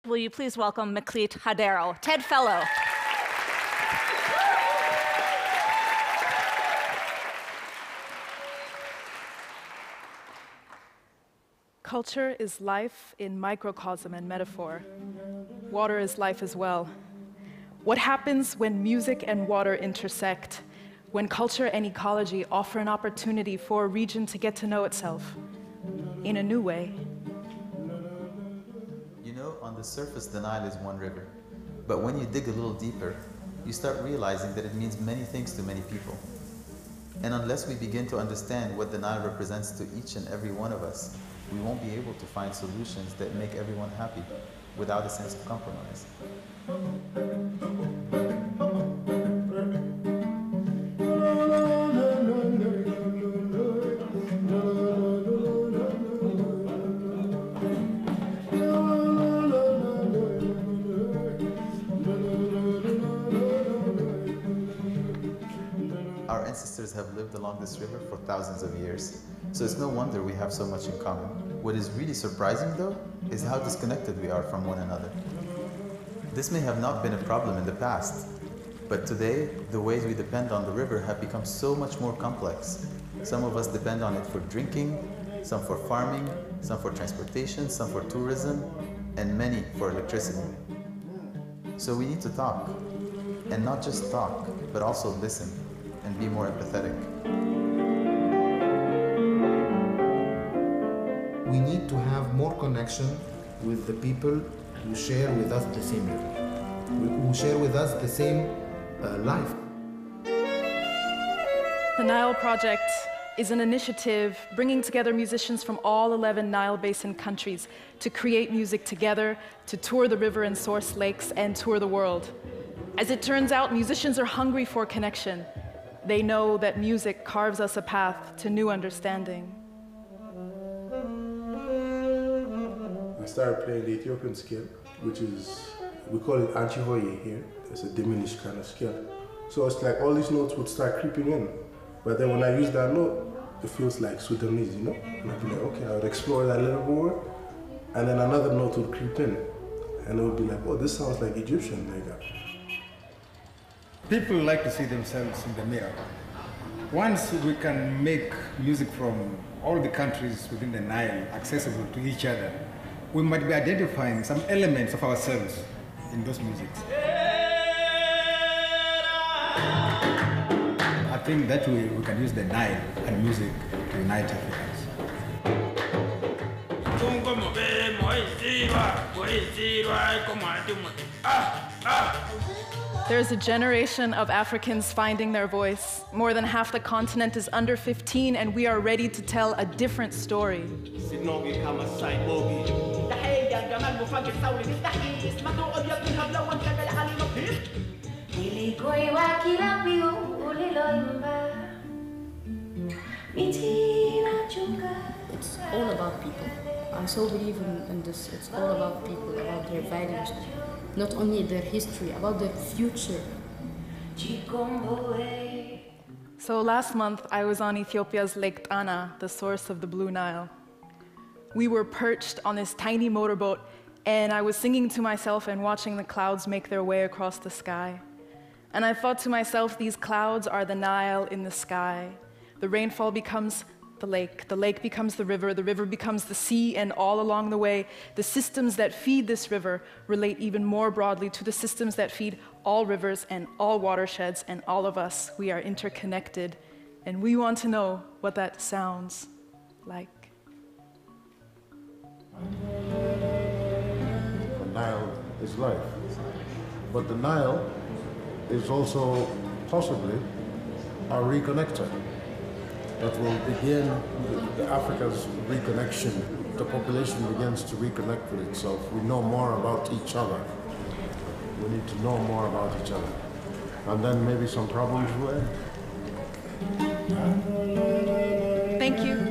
Will you please welcome Meklit Hadero, TED Fellow. Culture is life in microcosm and metaphor. Water is life as well. What happens when music and water intersect? When culture and ecology offer an opportunity for a region to get to know itself in a new way? You know, on the surface, the Nile is one river. But when you dig a little deeper, you start realizing that it means many things to many people. And unless we begin to understand what the Nile represents to each and every one of us, we won't be able to find solutions that make everyone happy without a sense of compromise. Our ancestors have lived along this river for thousands of years, so it's no wonder we have so much in common. What is really surprising, though, is how disconnected we are from one another. This may have not been a problem in the past, but today, the ways we depend on the river have become so much more complex. Some of us depend on it for drinking, some for farming, some for transportation, some for tourism, and many for electricity. So we need to talk, and not just talk, but also listen and be more empathetic. We need to have more connection with the people who share with us the same river, who share with us the same life. The Nile Project is an initiative bringing together musicians from all 11 Nile Basin countries to create music together, to tour the river and source lakes, and tour the world. As it turns out, musicians are hungry for connection. They know that music carves us a path to new understanding. I started playing the Ethiopian scale, which is, we call it antihoye here. It's a diminished kind of scale. So it's like all these notes would start creeping in. But then when I use that note, it feels like Sudanese, you know? And I'd be like, okay, I would explore that a little more. And then another note would creep in. And it would be like, oh, this sounds like Egyptian, like that. People like to see themselves in the mirror. Once we can make music from all the countries within the Nile accessible to each other, we might be identifying some elements of ourselves in those musics. I think that way we can use the Nile and music to unite Africans. There's a generation of Africans finding their voice. More than half the continent is under 15, and we are ready to tell a different story. It's all about people. I so believe in this. It's all about people, about their values. Not only their history, about their future. So last month, I was on Ethiopia's Lake Tana, the source of the Blue Nile. We were perched on this tiny motorboat, and I was singing to myself and watching the clouds make their way across the sky. And I thought to myself, these clouds are the Nile in the sky. The rainfall becomes the lake becomes the river becomes the sea, and all along the way, the systems that feed this river relate even more broadly to the systems that feed all rivers and all watersheds and all of us. We are interconnected, and we want to know what that sounds like. The Nile is life, but the Nile is also possibly our reconnector. That will begin Africa's reconnection. The population begins to reconnect with itself. We know more about each other. We need to know more about each other. And then maybe some problems will end. Thank you.